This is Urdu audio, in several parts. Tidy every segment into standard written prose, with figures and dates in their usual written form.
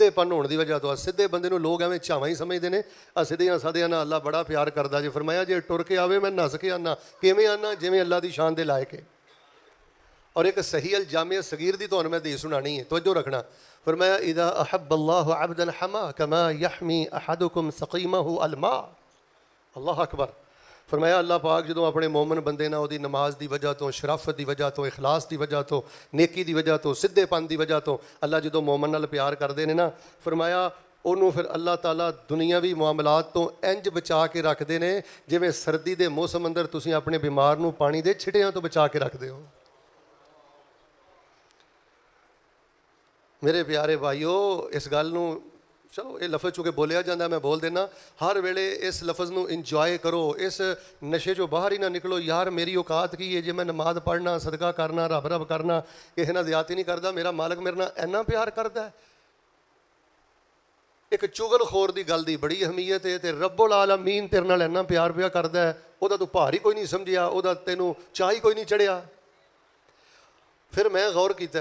ਸਿੱਧੇਪਨ ਹੋਣ ਦੀ ਵਜ੍ਹਾ ਤੋਂ। ਸਿੱਧੇ ਬੰਦੇ ਨੂੰ ਲੋਕ ਐਵੇਂ ਝਾਵਾਂ ਹੀ ਸਮਝਦੇ ਨੇ, ਸਿੱਧੀਆਂ ਸਾਧਿਆਂ ਨਾਲ ਅੱਲਾ ਬੜਾ ਪਿਆਰ ਕਰਦਾ ਜੀ। ਫਰਮਾਇਆ ਜੇ ਟੁਰ ਕੇ ਆਵੇ ਮੈਂ ਨੱਸ ਕੇ ਆਨਾ। ਕਿਵੇਂ ਆਨਾ? ਜਿਵੇਂ ਅੱਲਾ ਦੀ ਸ਼ਾਨ ਦੇ ਲਾਇਕ ਹੈ। ਔਰ ਇੱਕ ਸਹੀ ਅਲ ਜਾਮਿਆ ਸਗੀਰ ਦੀ ਤੁਹਾਨੂੰ ਮੈਂ ਹਦੀਸ ਸੁਣਾਣੀ ਹੈ, ਤਵੱਜੋ ਰੱਖਣਾ। ਫਰਮਾਇਆ ਇਜ਼ਾ ਅਹੱਬ ਅੱਲਾਹੁ ਅਬਦਨ ਹਮਾ ਕਮਾ ਯਹਮੀ ਅਹਦੁਕੁਮ ਸਕੀਮਹੁ ਅਲਮਾ। ਅੱਲਾਹੁ ਅਕਬਰ। ਫਰਮਾਇਆ ਅੱਲਾਹ ਪਾਕ ਜਦੋਂ ਆਪਣੇ ਮੋਮਨ ਬੰਦੇ ਨਾਲ ਉਹਦੀ ਨਮਾਜ਼ ਦੀ ਵਜ੍ਹਾ ਤੋਂ, ਸ਼ਰਾਫਤ ਦੀ ਵਜ੍ਹਾ ਤੋਂ, ਇਖਲਾਸ ਦੀ ਵਜ੍ਹਾ ਤੋਂ, ਨੇਕੀ ਦੀ ਵਜ੍ਹਾ ਤੋਂ, ਸਿੱਧੇਪਨ ਦੀ ਵਜ੍ਹਾ ਤੋਂ ਅੱਲਾ ਜਦੋਂ ਮੋਮਨ ਨਾਲ ਪਿਆਰ ਕਰਦੇ ਨੇ ਨਾ, ਫਰਮਾਇਆ ਉਹਨੂੰ ਫਿਰ ਅੱਲਾਹ ਤਾਲਾ ਦੁਨੀਆਵੀ ਮਾਮਲਾਤ ਤੋਂ ਇੰਜ ਬਚਾ ਕੇ ਰੱਖਦੇ ਨੇ ਜਿਵੇਂ ਸਰਦੀ ਦੇ ਮੌਸਮ ਅੰਦਰ ਤੁਸੀਂ ਆਪਣੇ ਬਿਮਾਰ ਨੂੰ ਪਾਣੀ ਦੇ ਛਿਟਿਆਂ ਤੋਂ ਬਚਾ ਕੇ ਰੱਖਦੇ ਹੋ। ਮੇਰੇ ਪਿਆਰੇ ਭਾਈਓ, ਇਸ ਗੱਲ ਨੂੰ ਚਲੋ ਇਹ ਲਫ਼ਜ਼ ਚੁੱਕੇ ਬੋਲਿਆ ਜਾਂਦਾ, ਮੈਂ ਬੋਲ ਦੇਣਾ, ਹਰ ਵੇਲੇ ਇਸ ਲਫ਼ਜ਼ ਨੂੰ ਇੰਜੋਏ ਕਰੋ, ਇਸ ਨਸ਼ੇ 'ਚੋਂ ਬਾਹਰ ਹੀ ਨਾ ਨਿਕਲੋ। ਯਾਰ ਮੇਰੀ ਔਕਾਤ ਕੀ ਹੈ ਜੇ ਮੈਂ ਨਮਾਜ਼ ਪੜ੍ਹਨਾ, ਸਦਕਾ ਕਰਨਾ, ਰੱਬ ਰੱਬ ਕਰਨਾ, ਕਿਸੇ ਨਾਲ ਜ਼ਿਆਦਤੀ ਨਹੀਂ ਕਰਦਾ, ਮੇਰਾ ਮਾਲਕ ਮੇਰੇ ਨਾਲ ਇੰਨਾ ਪਿਆਰ ਕਰਦਾ। ਇੱਕ ਚੁਗਲਖੋਰ ਦੀ ਗੱਲ ਦੀ ਬੜੀ ਅਹਿਮੀਅਤ ਹੈ, ਤੇ ਰੱਬੁਲ ਆਲਮੀਨ ਤੇਰੇ ਨਾਲ ਇੰਨਾ ਪਿਆਰ ਪਿਆ ਕਰਦਾ, ਉਹਦਾ ਤੂੰ ਭਾਰ ਹੀ ਕੋਈ ਨਹੀਂ ਸਮਝਿਆ, ਉਹਦਾ ਤੈਨੂੰ ਚਾਹ ਹੀ ਕੋਈ ਨਹੀਂ ਚੜਿਆ। ਫਿਰ ਮੈਂ ਗੌਰ ਕੀਤਾ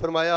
ਫਰਮਾਇਆ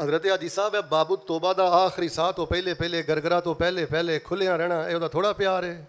ਹਜ਼ਰਤ ਹਾਜੀ ਸਾਹਿਬ ਹੈ, ਬਾਬੂ ਤੋਬਾ ਦਾ ਆਖਰੀ ਸਾਹ ਤੋਂ ਪਹਿਲੇ ਗਰਗਰਾ ਤੋਂ ਪਹਿਲੇ ਖੁੱਲਿਆ ਰਹਿਣਾ, ਇਹ ਉਹਦਾ ਥੋੜ੍ਹਾ ਪਿਆਰ ਹੈ।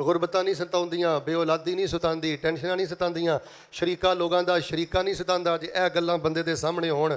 ਗੁਰਬਤਾਂ ਨਹੀਂ ਸਤਾਉਂਦੀਆਂ, ਬੇਔਲਾਦੀ ਨਹੀਂ ਸਤਾਉਂਦੀ, ਟੈਨਸ਼ਨਾਂ ਨਹੀਂ ਸਤਾਉਂਦੀਆਂ, ਸ਼ਰੀਕਾ ਲੋਕਾਂ ਦਾ ਸ਼ਰੀਕਾ ਨਹੀਂ ਸਤਾਉਂਦਾ। ਜੇ ਇਹ ਗੱਲਾਂ ਬੰਦੇ ਦੇ ਸਾਹਮਣੇ ਹੋਣ,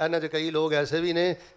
ਇਹਨਾਂ 'ਚ ਕਈ ਲੋਕ ਐਸੇ ਵੀ ਨੇ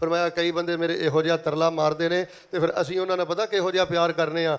ਫਰਮਾਇਆ ਕਈ ਬੰਦੇ ਮੇਰੇ ਇਹੋ ਜਿਹਾ ਤਰਲਾ ਮਾਰਦੇ ਨੇ ਤੇ ਫਿਰ ਅਸੀਂ ਉਹਨਾਂ ਨਾਲ ਪਤਾ ਕਿਹੋ ਜਿਹਾ ਪਿਆਰ ਕਰਨੇ ਆ,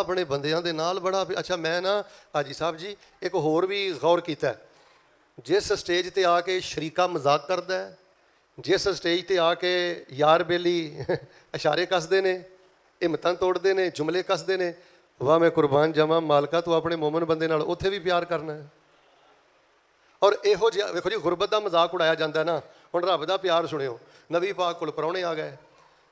ਆਪਣੇ ਬੰਦਿਆਂ ਦੇ ਨਾਲ ਬੜਾ ਅੱਛਾ। ਮੈਂ ਨਾ ਹਾਜੀ ਸਾਹਿਬ ਜੀ ਇੱਕ ਹੋਰ ਵੀ ਗੌਰ ਕੀਤਾ, ਜਿਸ ਸਟੇਜ 'ਤੇ ਆ ਕੇ ਸ਼ਰੀਕਾ ਮਜ਼ਾਕ ਕਰਦਾ ਹੈ, ਜਿਸ ਸਟੇਜ 'ਤੇ ਆ ਕੇ ਯਾਰ ਬੇਲੀ ਇਸ਼ਾਰੇ ਕੱਸਦੇ ਨੇ, ਹਿੰਮਤਾਂ ਤੋੜਦੇ ਨੇ, ਜੁਮਲੇ ਕੱਸਦੇ ਨੇ, ਵਾਹ ਮੈਂ ਕੁਰਬਾਨ ਜਾਵਾਂ ਮਾਲਕਾ ਤੂੰ ਆਪਣੇ ਮੋਮਨ ਬੰਦੇ ਨਾਲ ਉੱਥੇ ਵੀ ਪਿਆਰ ਕਰਨਾ ਹੈ। ਔਰ ਇਹੋ ਜਿਹਾ ਵੇਖੋ ਜੀ, ਗੁਰਬਤ ਦਾ ਮਜ਼ਾਕ ਉਡਾਇਆ ਜਾਂਦਾ ਨਾ। ਹੁਣ ਰੱਬ ਦਾ ਪਿਆਰ ਸੁਣਿਓ, ਨਬੀ ਪਾਕ ਕੋਲ ਪ੍ਰਾਹੁਣੇ ਆ ਗਏ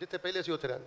ਜਿੱਥੇ ਪਹਿਲੇ ਸੀ ਉੱਥੇ ਰਹਿੰਦੇ,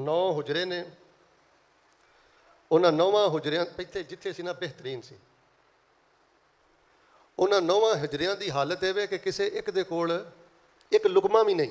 9 ਹੁਜਰੇ ਨੇ। ਉਹਨਾਂ 9 ਹੁਜਰਿਆਂ ਜਿੱਥੇ ਸੀ ਨਾ ਬਿਹਤਰੀਨ ਸੀ, ਉਹਨਾਂ 9 ਹੁਜਰਿਆਂ ਦੀ ਹਾਲਤ ਇਹ ਵੇ ਕਿ ਕਿਸੇ ਇੱਕ ਦੇ ਕੋਲ ਇੱਕ ਲੁਕਮਾ ਵੀ ਨਹੀਂ।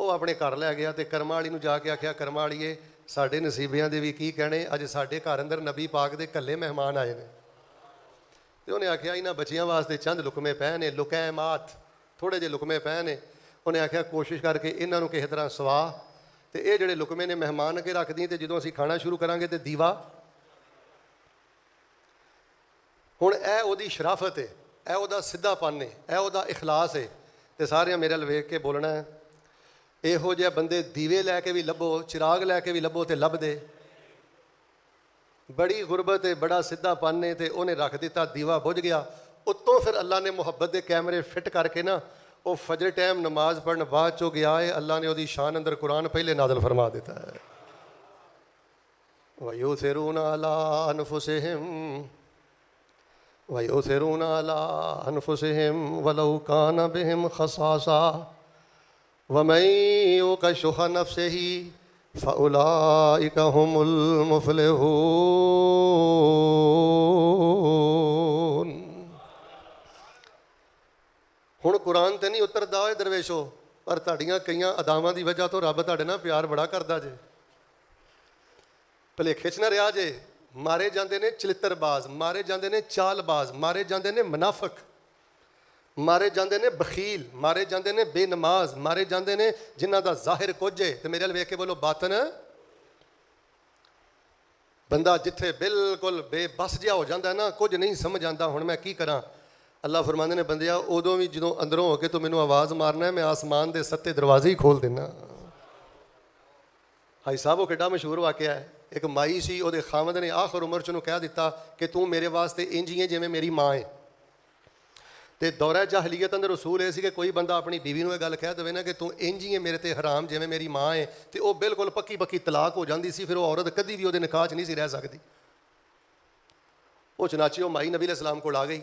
ਉਹ ਆਪਣੇ ਘਰ ਲੈ ਗਿਆ ਤੇ ਕਰਮਾਂ ਵਾਲੀ ਨੂੰ ਜਾ ਕੇ ਆਖਿਆ, ਕਰਮਾਂ ਵਾਲੀਏ ਸਾਡੇ ਨਸੀਬਿਆਂ ਦੇ ਵੀ ਕੀ ਕਹਿਣੇ, ਅੱਜ ਸਾਡੇ ਘਰ ਅੰਦਰ ਨਬੀ ਪਾਕ ਦੇ ਇਕੱਲੇ ਮਹਿਮਾਨ ਆਏ ਨੇ। ਤੇ ਉਹਨੇ ਆਖਿਆ ਇਹਨਾਂ ਬੱਚਿਆਂ ਵਾਸਤੇ ਚੰਦ ਲੁਕਮੇ ਪਏ ਨੇ, ਲੁਕੈਮਾਤ, ਥੋੜ੍ਹੇ ਜਿਹੇ ਲੁਕਮੇ ਪਏ ਨੇ। ਉਹਨੇ ਆਖਿਆ ਕੋਸ਼ਿਸ਼ ਕਰਕੇ ਇਹਨਾਂ ਨੂੰ ਕਿਸੇ ਤਰ੍ਹਾਂ ਸਵਾ, ਤੇ ਇਹ ਜਿਹੜੇ ਲੁਕਮੇ ਨੇ ਮਹਿਮਾਨ ਅੱਗੇ ਰੱਖਦੀ, ਤੇ ਜਦੋਂ ਅਸੀਂ ਖਾਣਾ ਸ਼ੁਰੂ ਕਰਾਂਗੇ ਤੇ ਦੀਵਾ। ਹੁਣ ਇਹ ਉਹਦੀ ਸ਼ਰਾਫਤ ਹੈ, ਇਹ ਉਹਦਾ ਸਿੱਧਾਪਨ ਹੈ, ਇਹ ਉਹਦਾ ਇਖਲਾਸ ਹੈ। ਤੇ ਸਾਰਿਆਂ ਮੇਰੇ ਵੱਲ ਵੇਖ ਕੇ ਬੋਲਣਾ ਹੈ, ਇਹੋ ਜਿਹੇ ਬੰਦੇ ਦੀਵੇ ਲੈ ਕੇ ਵੀ ਲੱਭੋ, ਚਿਰਾਗ ਲੈ ਕੇ ਵੀ ਲੱਭੋ ਤੇ ਲੱਭਦੇ। ਬੜੀ ਗੁਰਬਤ ਹੈ, ਬੜਾ ਸਿੱਧਾਪਨ ਹੈ, ਤੇ ਉਹਨੇ ਰੱਖ ਦਿੱਤਾ, ਦੀਵਾ ਬੁਝ ਗਿਆ। ਉੱਤੋਂ ਫਿਰ ਅੱਲਾ ਨੇ ਮੁਹੱਬਤ ਦੇ ਕੈਮਰੇ ਫਿੱਟ ਕਰਕੇ ਨਾ ਉਹ ਫਜਰ ਟਾਈਮ ਨਮਾਜ਼ ਪੜ੍ਹਨ ਬਾਅਦ ਚੋਂ ਗਿਆ ਹੈ, ਅੱਲਾ ਨੇ ਉਹਦੀ ਸ਼ਾਨ ਅੰਦਰ ਕੁਰਾਨ ਪਹਿਲੇ ਨਾਜ਼ਲ ਫਰਮਾ ਦਿੱਤਾ ਹੈ। وَيُؤْثِرُونَ عَلَىٰ أَنفُسِهِمْ وَلَوْ كَانَ بِهِمْ خَصَاصَةٌ وَمَن يُوقَ شُحَّ نَفْسِهِ فَأُولَٰئِكَ هُمُ الْمُفْلِحُونَ۔ ਹੁਣ ਕੁਰਾਨ ਤੇ ਨਹੀਂ ਉਤਰਦਾ ਓਏ ਦਰਵੇਸ਼ੋ, ਪਰ ਤੁਹਾਡੀਆਂ ਕਈਆਂ ਅਦਾਵਾਂ ਦੀ ਵਜ੍ਹਾ ਤੋਂ ਰੱਬ ਤੁਹਾਡੇ ਨਾਲ ਪਿਆਰ ਬੜਾ ਕਰਦਾ ਜੇ। ਭੁਲੇਖੇ 'ਚ ਨਾ ਰਿਹਾ ਜੇ। ਮਾਰੇ ਜਾਂਦੇ ਨੇ ਚਲਿੱਤਰਬਾਜ਼, ਮਾਰੇ ਜਾਂਦੇ ਨੇ ਚਾਲਬਾਜ਼, ਮਾਰੇ ਜਾਂਦੇ ਨੇ ਮੁਨਾਫਿਕ, ਮਾਰੇ ਜਾਂਦੇ ਨੇ ਬਖੀਲ, ਮਾਰੇ ਜਾਂਦੇ ਨੇ ਬੇਨਮਾਜ਼, ਮਾਰੇ ਜਾਂਦੇ ਨੇ ਜਿਨ੍ਹਾਂ ਦਾ ਜ਼ਾਹਿਰ ਕੁਝ ਹੈ ਤੇ ਮੇਰੇ ਵੱਲ ਵੇਖ ਕੇ ਬੋਲੋ ਬਾਤਨ। ਬੰਦਾ ਜਿੱਥੇ ਬਿਲਕੁਲ ਬੇਬਸ ਜਿਹਾ ਹੋ ਜਾਂਦਾ ਨਾ, ਕੁਝ ਨਹੀਂ ਸਮਝ ਆਉਂਦਾ ਹੁਣ ਮੈਂ ਕੀ ਕਰਾਂ। ਅੱਲਾ ਫਰਮਾਉਂਦੇ ਨੇ ਬੰਦਿਆ ਉਦੋਂ ਵੀ ਜਦੋਂ ਅੰਦਰੋਂ ਹੋ ਕੇ ਤੂੰ ਮੈਨੂੰ ਆਵਾਜ਼ ਮਾਰਨਾ, ਮੈਂ ਆਸਮਾਨ ਦੇ 7 ਦਰਵਾਜ਼ੇ ਹੀ ਖੋਲ੍ਹ ਦਿੰਦਾ। ਹਾਈ ਸਾਹਿਬ ਉਹ ਕਿੱਡਾ ਮਸ਼ਹੂਰ ਵਾਕਿਆ ਹੈ। ਇੱਕ ਮਾਈ ਸੀ, ਉਹਦੇ ਖਾਮਦ ਨੇ ਆਖਰ ਉਮਰ 'ਚ ਉਹਨੂੰ ਕਹਿ ਦਿੱਤਾ ਕਿ ਤੂੰ ਮੇਰੇ ਵਾਸਤੇ ਇੰਝ ਹੀ ਹੈ ਜਿਵੇਂ ਮੇਰੀ ਮਾਂ ਹੈ। ਤੇ ਦੌਰਾ ਜਾਹਲੀਅਤ ਅੰਦਰ ਰਸੂਲ ਇਹ ਸੀ ਕਿ ਕੋਈ ਬੰਦਾ ਆਪਣੀ ਬੀਵੀ ਨੂੰ ਇਹ ਗੱਲ ਕਹਿ ਦੇਵੇ ਨਾ ਕਿ ਤੂੰ ਇੰਜ ਹੀ ਹੈ ਮੇਰੇ ਤੇ ਹਰਾਮ ਜਿਵੇਂ ਮੇਰੀ ਮਾਂ ਹੈ, ਤੇ ਉਹ ਬਿਲਕੁਲ ਪੱਕੀ ਤਲਾਕ ਹੋ ਜਾਂਦੀ ਸੀ। ਫਿਰ ਉਹ ਔਰਤ ਕਦੀ ਵੀ ਉਹਦੇ ਨਿਕਾਹ 'ਚ ਨਹੀਂ ਸੀ ਰਹਿ ਸਕਦੀ। ਉਹ ਚਨਾਚੀ ਉਹ ਮਾਈ ਨਬੀ ਅਲੈਹਿਸਲਾਮ ਕੋਲ ਆ ਗਈ।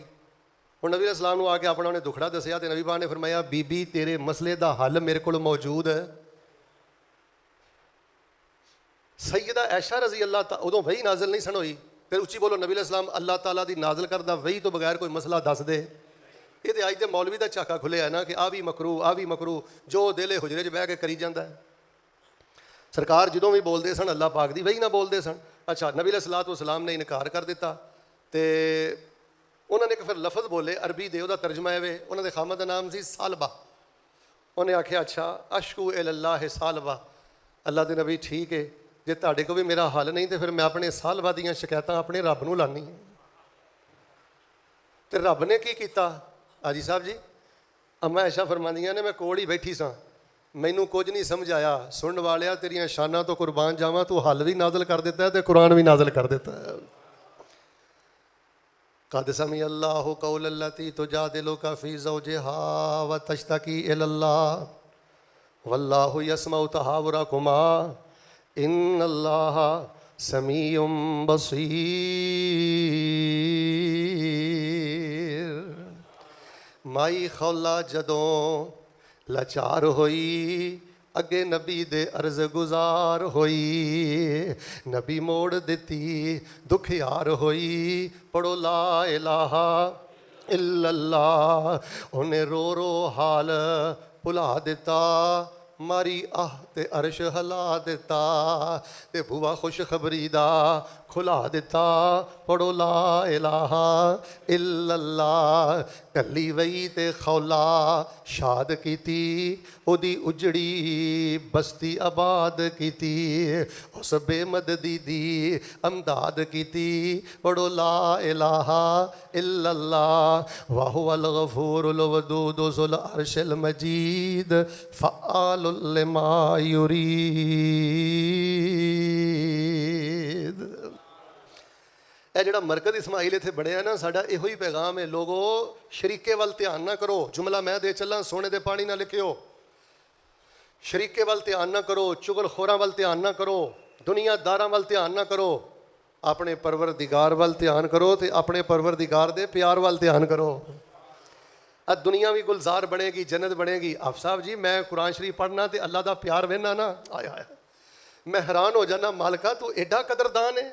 ਹੁਣ ਨਬੀ ਅਲੈਹਿਸਲਾਮ ਨੂੰ ਆ ਕੇ ਆਪਣਾ ਉਹਨੇ ਦੁਖੜਾ ਦੱਸਿਆ, ਤੇ ਨਬੀ ਪਾਕ ਨੇ ਫਰਮਾਇਆ ਬੀਬੀ ਤੇਰੇ ਮਸਲੇ ਦਾ ਹੱਲ ਮੇਰੇ ਕੋਲ ਮੌਜੂਦ ਹੈ। ਸੈਯਦਾ ਐਸ਼ਾ ਰਜ਼ੀ ਅੱਲਾਹ ਉਦੋਂ ਵਹੀ ਨਾਜ਼ਿਲ ਨਹੀਂ ਸਨ ਹੋਈ। ਫਿਰ ਉੱਚੀ ਬੋਲੋ ਨਬੀ ਅਲੈਹਿਸਲਾਮ ਅੱਲਾਹ ਤਾਲਾ ਦੀ ਨਾਜ਼ਿਲ ਕਰਦਾ ਵਹੀ ਤੋਂ ਬਗੈਰ ਕੋਈ ਮਸਲਾ ਦੱਸ ਦੇ। ਇਹ ਤਾਂ ਅੱਜ ਦੇ ਮੌਲਵੀ ਦਾ ਝਾਕਾ ਖੁੱਲਿਆ ਨਾ ਕਿ ਆ ਵੀ ਮਕਰੂ ਜੋ ਦਿਲੇ ਹੁਜਰੇ 'ਚ ਬਹਿ ਕੇ ਕਰੀ ਜਾਂਦਾ। ਸਰਕਾਰ ਜਦੋਂ ਵੀ ਬੋਲਦੇ ਸਨ ਅੱਲਾਹ ਪਾਕ ਦੀ ਵਹੀ ਨਾ ਬੋਲਦੇ ਸਨ। ਅੱਛਾ, ਨਬੀ ਅਲੈਹਿਸਲਾਤੁ ਵਸਲਾਮ ਨੇ ਇਨਕਾਰ ਕਰ ਦਿੱਤਾ, ਤੇ ਉਹਨਾਂ ਨੇ ਇੱਕ ਫਿਰ ਲਫ਼ਜ਼ ਬੋਲੇ ਅਰਬੀ ਦੇ, ਉਹਦਾ ਤਰਜਮਾ ਹੈ ਵੇ, ਉਹਨਾਂ ਦੇ ਖਾਮਦ ਦਾ ਨਾਮ ਸੀ ਸਾਲਬਾ। ਉਹਨੇ ਆਖਿਆ ਅੱਛਾ ਅਸ਼ਕੂ ਇਲੱਲਾਹ ਸਾਲਬਾ, ਅੱਲਾਹ ਦੇ ਨਬੀ ਠੀਕ ਹੈ, ਜੇ ਤੁਹਾਡੇ ਕੋਲ ਵੀ ਮੇਰਾ ਹੱਲ ਨਹੀਂ ਤੇ ਫਿਰ ਮੈਂ ਆਪਣੇ ਸਾਲਬਾ ਦੀਆਂ ਸ਼ਿਕਾਇਤਾਂ ਆਪਣੇ ਰੱਬ ਨੂੰ ਲਾਨੀ ਹੈ। ਤੇ ਰੱਬ ਨੇ ਕੀ ਕੀਤਾ? ਹਾਜੀ ਸਾਹਿਬ ਜੀ, ਅੰਮਾ ਐਸ਼ਾ ਫਰਮਾਉਂਦੀਆਂ ਨੇ ਮੈਂ ਕੋਲ ਹੀ ਬੈਠੀ ਸਾਂ, ਮੈਨੂੰ ਕੁਝ ਨਹੀਂ ਸਮਝ ਆਇਆ। ਸੁਣਨ ਵਾਲਿਆ ਤੇਰੀਆਂ ਸ਼ਾਨਾਂ ਤੋਂ ਕੁਰਬਾਨ ਜਾਵਾਂ, ਤੂੰ ਹੱਲ ਵੀ ਨਾਜ਼ਿਲ ਕਰ ਦਿੱਤਾ ਤੇ ਕੁਰਾਨ ਵੀ ਨਾਜ਼ਿਲ ਕਰ ਦਿੱਤਾ। قد سمع اللہ قول التی تجادلک فی زوجہا وتشتکی الی اللہ واللہ یسمع تحاورکما ان اللہ سمیع بصیر۔ مائی خولہ جدوں لاچار ہوئی اگے نبی دے عرض گزار ہوئی، نبی موڑ دیتی دکھیار ہوئی، پڑھو لا الہ الا اللہ، انہیں رو رو حال بھلا دیتا، ماری آہ تے عرش ہلا دیتا، تے بھوا خوش خبری دا کھلا دیتا، پڑھو لا الہ الا اللہ۔ کلی وئی تے خولا شاد کیتی، اودی اجڑی بستی آباد کیتی، اس بے مددی دی امداد کیتی، پڑھو لا الہ الا اللہ۔ وہو الغفور الودود ذو العرش المجید فعال لما یرید۔ ਇਹ ਜਿਹੜਾ ਮਰਕਜ਼ ਇਸਮਾਈਲ ਇੱਥੇ ਬਣਿਆ ਨਾ, ਸਾਡਾ ਇਹੋ ਹੀ ਪੈਗਾਮ ਹੈ। ਲੋਗੋ ਸ਼ਰੀਕੇ ਵੱਲ ਧਿਆਨ ਨਾ ਕਰੋ। ਜੁਮਲਾ ਮੈਂ ਦੇ ਚੱਲਾਂ, ਸੋਨੇ ਦੇ ਪਾਣੀ ਨਾ ਲਿਖਿਓ। ਸ਼ਰੀਕੇ ਵੱਲ ਧਿਆਨ ਨਾ ਕਰੋ, ਚੁਗਲਖੋਰਾਂ ਵੱਲ ਧਿਆਨ ਨਾ ਕਰੋ, ਦੁਨੀਆਦਾਰਾਂ ਵੱਲ ਧਿਆਨ ਨਾ ਕਰੋ। ਆਪਣੇ ਪਰਵਰਦਿਗਾਰ ਵੱਲ ਧਿਆਨ ਕਰੋ ਤੇ ਆਪਣੇ ਪਰਵਰਦਿਗਾਰ ਦੇ ਪਿਆਰ ਵੱਲ ਧਿਆਨ ਕਰੋ। ਆ ਦੁਨੀਆ ਵੀ ਗੁਲਜ਼ਾਰ ਬਣੇਗੀ, ਜੰਨਤ ਬਣੇਗੀ। ਆਪ ਸਾਹਿਬ ਜੀ, ਮੈਂ ਕੁਰਾਨ ਸ਼ਰੀਫ ਪੜ੍ਹਨਾ ਤੇ ਅੱਲਾ ਦਾ ਪਿਆਰ ਵੇਖਣਾ ਨਾ, ਆਏ ਹਾਏ ਮੈਂ ਹੈਰਾਨ ਹੋ ਜਾਣਾ, ਮਾਲਕਾ ਤੂੰ ਐਡਾ ਕਦਰਦਾਨ ਹੈ।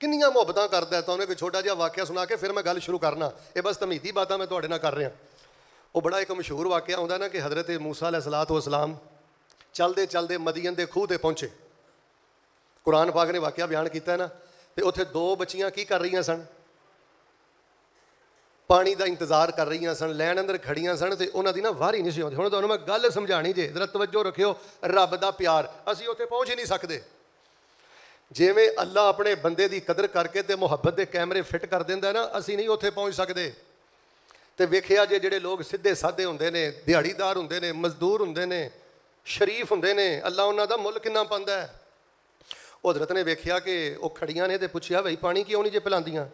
ਕਿੰਨੀਆਂ ਮੁਹੱਬਤਾਂ ਕਰਦਾ ਹੈ। ਤਾਂ ਉਹਨੇ ਕੋਈ ਛੋਟਾ ਜਿਹਾ ਵਾਕਿਆ ਸੁਣਾ ਕੇ ਫਿਰ ਮੈਂ ਗੱਲ ਸ਼ੁਰੂ ਕਰਨਾ। ਇਹ ਬਸ ਤਮਹੀਦੀ ਬਾਤਾਂ ਮੈਂ ਤੁਹਾਡੇ ਨਾਲ ਕਰ ਰਿਹਾ। ਉਹ ਬੜਾ ਇੱਕ ਮਸ਼ਹੂਰ ਵਾਕਿਆ ਆਉਂਦਾ ਨਾ ਕਿ ਹਜ਼ਰਤ ਮੂਸਾ ਅਲੈਹਿਸਸਲਾਤੁ ਵਸਲਾਮ ਚਲਦੇ ਚਲਦੇ ਮਦੀਨ ਦੇ ਖੂਹ 'ਤੇ ਪਹੁੰਚੇ। ਕੁਰਾਨ ਪਾਕ ਨੇ ਵਾਕਿਆ ਬਿਆਨ ਕੀਤਾ ਨਾ, ਤੇ ਉੱਥੇ ਦੋ ਬੱਚੀਆਂ ਕੀ ਕਰ ਰਹੀਆਂ ਸਨ? ਪਾਣੀ ਦਾ ਇੰਤਜ਼ਾਰ ਕਰ ਰਹੀਆਂ ਸਨ, ਲੈਣ ਅੰਦਰ ਖੜੀਆਂ ਸਨ, ਤੇ ਉਹਨਾਂ ਦੀ ਨਾ ਵਾਰੀ ਨਹੀਂ ਸੀ ਆਉਂਦੀ। ਹੁਣ ਤੁਹਾਨੂੰ ਮੈਂ ਗੱਲ ਸਮਝਾਣੀ ਜੇ, ਜ਼ਰਾ ਤਵੱਜੋ ਰੱਖਿਓ। ਰੱਬ ਦਾ ਪਿਆਰ, ਅਸੀਂ ਉੱਥੇ ਪਹੁੰਚ ਹੀ ਨਹੀਂ ਸਕਦੇ। ਜਿਵੇਂ ਅੱਲਾ ਆਪਣੇ ਬੰਦੇ ਦੀ ਕਦਰ ਕਰਕੇ ਤੇ ਮੁਹੱਬਤ ਦੇ ਕੈਮਰੇ ਫਿੱਟ ਕਰ ਦਿੰਦਾ ਨਾ, ਅਸੀਂ ਨਹੀਂ ਉੱਥੇ ਪਹੁੰਚ ਸਕਦੇ। ਤੇ ਵੇਖਿਆ ਜੇ ਜਿਹੜੇ ਲੋਕ ਸਿੱਧੇ ਸਾਦੇ ਹੁੰਦੇ ਨੇ, ਦਿਹਾੜੀਦਾਰ ਹੁੰਦੇ ਨੇ, ਮਜ਼ਦੂਰ ਹੁੰਦੇ ਨੇ, ਸ਼ਰੀਫ ਹੁੰਦੇ ਨੇ, ਅੱਲਾ ਉਹਨਾਂ ਦਾ ਮੁੱਲ ਕਿੰਨਾ ਪਾਉਂਦਾ ਹੈ। ਉਹ ਹਜ਼ਰਤ ਨੇ ਵੇਖਿਆ ਕਿ ਉਹ ਖੜੀਆਂ ਨੇ ਤੇ ਪੁੱਛਿਆ ਬਈ ਪਾਣੀ ਕਿਉਂ ਨਹੀਂ ਜੇ ਪਿਲਾਉਂਦੀਆਂ?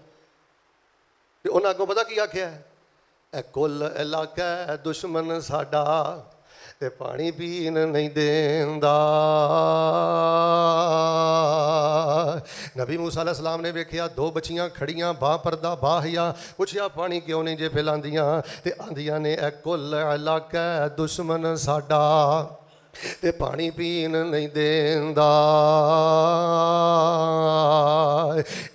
ਤੇ ਉਹਨਾਂ ਅੱਗੋਂ ਪਤਾ ਕੀ ਆਖਿਆ? ਇਹ ਕੁੱਲ ਇਲਾਕਾ ਦੁਸ਼ਮਣ ਸਾਡਾ ਤੇ ਪਾਣੀ ਪੀਣ ਨਹੀਂ ਦੇਂਦਾ। ਨਬੀ ਮੂਸਾ ਅਲੈਹਿਸਸਲਾਮ ਨੇ ਵੇਖਿਆ ਦੋ ਬੱਚੀਆਂ ਖੜੀਆਂ, ਬਾਹ ਪਰਦਾ ਬਾਹਿਆ, ਪੁੱਛਿਆ ਪਾਣੀ ਕਿਉਂ ਨਹੀਂ ਜੇ ਪਿਲਾਉਂਦੀਆਂ? ਤੇ ਆਂਦੀਆਂ ਨੇ ਇਹ ਕੁੱਲ ਇਲਾਕਾ ਦੁਸ਼ਮਣ ਸਾਡਾ ਤੇ ਪਾਣੀ ਪੀਣ ਨਹੀਂ ਦੇਂਦਾ।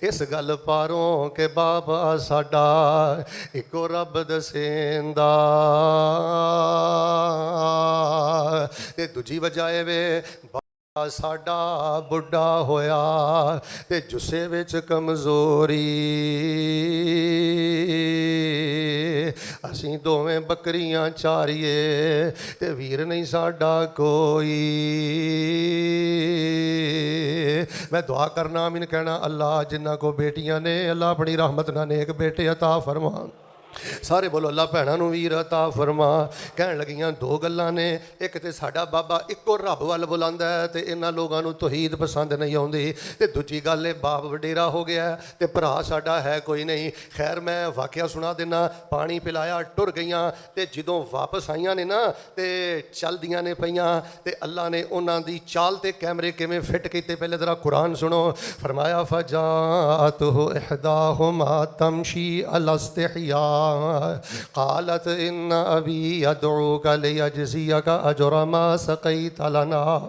ਇਸ ਗੱਲ ਪਾਰੋਂ ਕਿ ਬਾਬਾ ਸਾਡਾ ਇੱਕੋ ਰੱਬ ਦਸੇਂਦਾ। ਤੇ ਦੂਜੀ ਵਜ੍ਹਾ ਇਹ ਵੇ ਸਾਡਾ ਬੁੱਢਾ ਹੋਇਆ ਤੇ ਜੁੱਸੇ ਵਿੱਚ ਕਮਜ਼ੋਰੀ, ਅਸੀਂ ਦੋਵੇਂ ਬੱਕਰੀਆਂ ਚਾਰੀਏ ਤੇ ਵੀਰ ਨਹੀਂ ਸਾਡਾ ਕੋਈ। ਮੈਂ ਦੁਆ ਕਰਨਾ, ਆਮੀਨ ਕਹਿਣਾ। ਅੱਲਾ ਜਿਨ੍ਹਾਂ ਕੋ ਬੇਟੀਆਂ ਨੇ, ਅੱਲਾ ਆਪਣੀ ਰਹਿਮਤ ਨਾਲ ਨੇਕ ਬੇਟੇ ਅਤਾ ਫਰਮਾ। ਸਾਰੇ ਬੋਲੋ ਅੱਲਾ ਭੈਣਾਂ ਨੂੰ ਵੀਰ ਅਤਾ ਫਰਮਾ। ਕਹਿਣ ਲੱਗੀਆਂ ਦੋ ਗੱਲਾਂ ਨੇ, ਇੱਕ ਤੇ ਸਾਡਾ ਬਾਬਾ ਇੱਕੋ ਰੱਬ ਵੱਲ ਬੁਲਾਉਂਦਾ ਹੈ ਤੇ ਇਹਨਾਂ ਲੋਕਾਂ ਨੂੰ ਤੌਹੀਦ ਪਸੰਦ ਨਹੀਂ ਆਉਂਦੀ, ਤੇ ਦੂਜੀ ਗੱਲ ਇਹ ਬਾਪ ਵਡੇਰਾ ਹੋ ਗਿਆ ਤੇ ਭਰਾ ਸਾਡਾ ਹੈ ਕੋਈ ਨਹੀਂ। ਖੈਰ ਮੈਂ ਵਾਕਿਆ ਸੁਣਾ ਦਿੰਦਾ। ਪਾਣੀ ਪਿਲਾਇਆ, ਟੁਰ ਗਈਆਂ, ਤੇ ਜਦੋਂ ਵਾਪਸ ਆਈਆਂ ਨੇ ਨਾ ਤੇ ਚੱਲਦੀਆਂ ਨੇ ਪਈਆਂ, ਤੇ ਅੱਲਾ ਨੇ ਉਹਨਾਂ ਦੀ ਚਾਲ ਤੇ ਕੈਮਰੇ ਕਿਵੇਂ ਫਿੱਟ ਕੀਤੇ, ਪਹਿਲੇ ਜ਼ਰਾ ਕੁਰਾਨ ਸੁਣੋ। ਫਰਮਾਇਆ ਫਜਾਤਹੁ ਇਹਦਾਹੁਮਾ ਤਮਸ਼ੀ ਅਲਾ ਇਸਤਿਹਯਾ قالت إن أبي يدعوك ليجزيك أجر ما سقيت لنا